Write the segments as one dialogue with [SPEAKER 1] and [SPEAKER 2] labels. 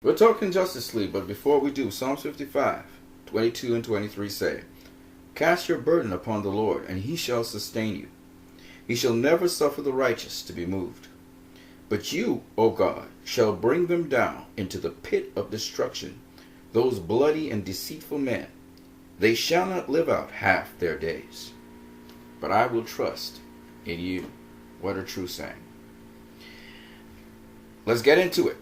[SPEAKER 1] We're talking Justice League, but before we do, Psalms 55, 22 and 23 say, Cast your burden upon the Lord, and he shall sustain you. He shall never suffer the righteous to be moved. But you, O God, shall bring them down into the pit of destruction, those bloody and deceitful men. They shall not live out half their days. But I will trust in you. What a true saying. Let's get into it.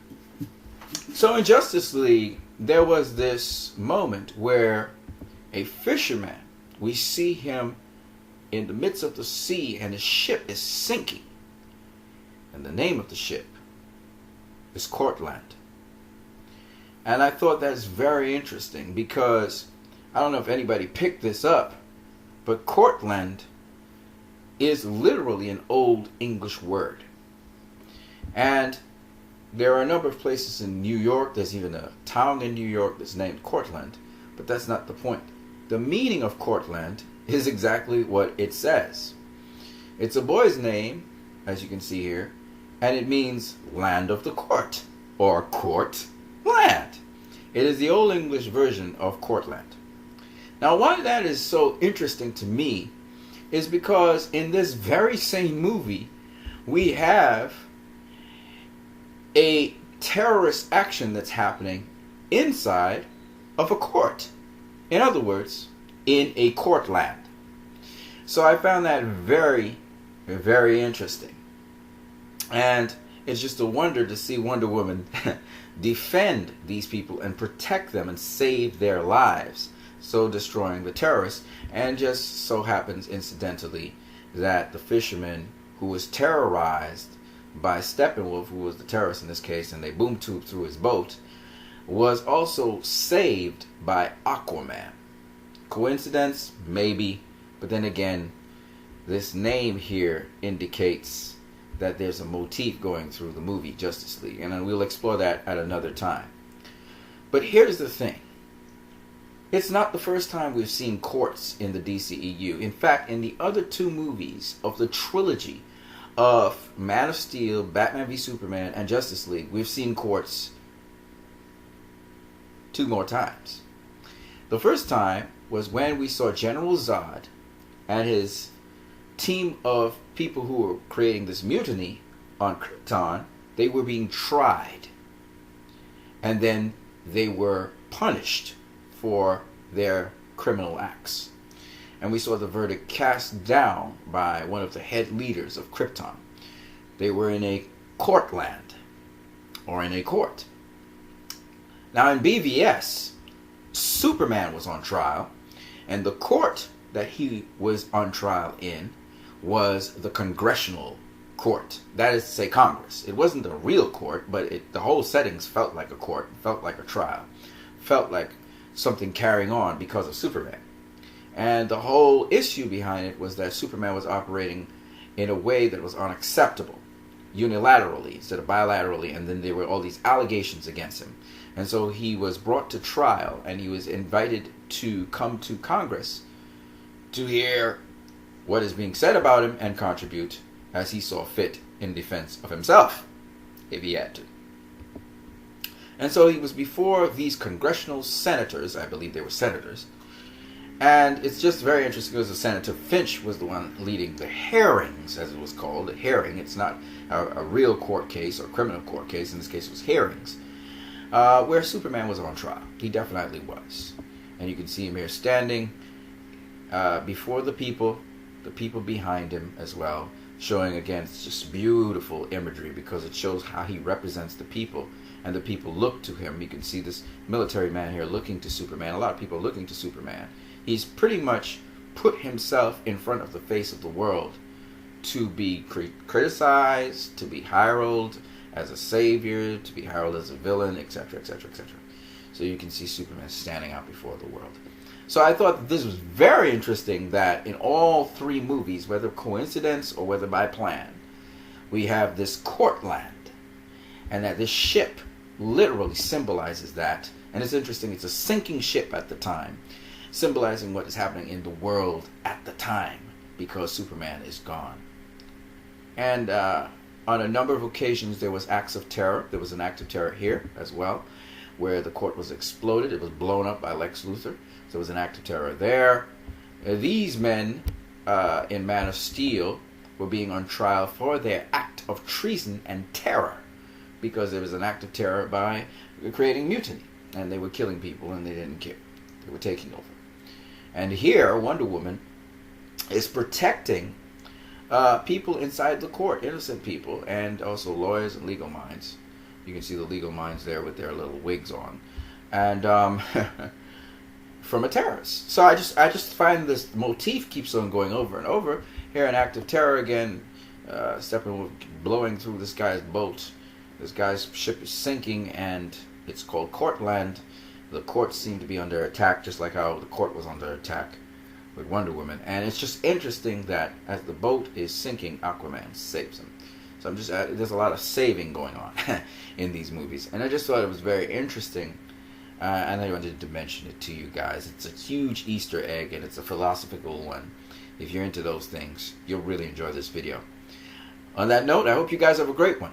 [SPEAKER 1] So in Justice League, there was this moment where a fisherman, we see him in the midst of the sea and his ship is sinking. And the name of the ship is Cortland. And I thought that's very interesting because I don't know if anybody picked this up, but Cortland is literally an old English word. And there are a number of places in New York. There's even a town in New York that's named Cortland, but that's not the point. The meaning of Cortland is exactly what it says. It's a boy's name, as you can see here, and it means land of the court, or court land. It is the Old English version of Cortland. Now, why that is so interesting to me is because in this very same movie, we have a terrorist action that's happening inside of a court. In other words, in a court land. So I found that very, very interesting. And it's just a wonder to see Wonder Woman defend these people and protect them and save their lives, so destroying the terrorists. And just so happens, incidentally, that the fisherman who was terrorized by Steppenwolf, who was the terrorist in this case, and they boom tubed through his boat, was also saved by Aquaman. Coincidence? Maybe. But then again, this name here indicates that there's a motif going through the movie Justice League, and we'll explore that at another time. But here's the thing. It's not the first time we've seen courts in the DCEU. In fact, in the other two movies of the trilogy of Man of Steel, Batman v Superman, and Justice League, we've seen courts 2 more times. The first time was when we saw General Zod and his team of people who were creating this mutiny on Krypton. They were being tried, and then they were punished for their criminal acts. And we saw the verdict cast down by one of the head leaders of Krypton. They were in a court land, or in a court. Now in BVS, Superman was on trial, and the court that he was on trial in was the Congressional Court. That is to say, Congress. It wasn't a real court, but the whole settings felt like a court, felt like a trial, felt like something carrying on because of Superman. And the whole issue behind it was that Superman was operating in a way that was unacceptable, unilaterally instead of bilaterally, and then there were all these allegations against him. And so he was brought to trial, and he was invited to come to Congress to hear what is being said about him and contribute as he saw fit in defense of himself, if he had to. And so he was before these congressional senators. I believe they were senators. And it's just very interesting because Senator Finch was the one leading the hearings, as it was called. A hearing. It's not a real court case or criminal court case. In this case, it was hearings. Where Superman was on trial. He definitely was. And you can see him here standing before the people behind him as well, showing again, it's just beautiful imagery because it shows how he represents the people, and the people look to him. You can see this military man here looking to Superman. A lot of people looking to Superman. He's pretty much put himself in front of the face of the world to be criticized, to be heralded as a savior, to be heralded as a villain, etc., etc., etc. So you can see Superman standing out before the world. So I thought that this was very interesting that in all 3 movies, whether coincidence or whether by plan, we have this court land, and that this ship literally symbolizes that. And it's interesting, it's a sinking ship at the time, symbolizing what is happening in the world at the time, because Superman is gone. And on a number of occasions there was acts of terror. There was an act of terror here as well. where the court was exploded. It was blown up by Lex Luthor. So it was an act of terror there. These men in Man of Steel were being on trial for their act of treason and terror, because there was an act of terror by creating mutiny, and they were killing people and they didn't care. They were taking over. And here Wonder Woman is protecting people inside the court, innocent people, and also lawyers and legal minds. You can see the legal minds there with their little wigs on, and from a terrorist. So I just find this motif keeps on going over and over. Here, an act of terror again. Steppenwolf blowing through this guy's boat. This guy's ship is sinking, and it's called Courtland. The courts seem to be under attack, just like how the court was under attack with Wonder Woman. And it's just interesting that as the boat is sinking, Aquaman saves him. So there's a lot of saving going on in these movies, and I just thought it was very interesting. And I wanted to mention it to you guys. It's a huge Easter egg, and it's a philosophical one. If you're into those things, you'll really enjoy this video. On that note, I hope you guys have a great one.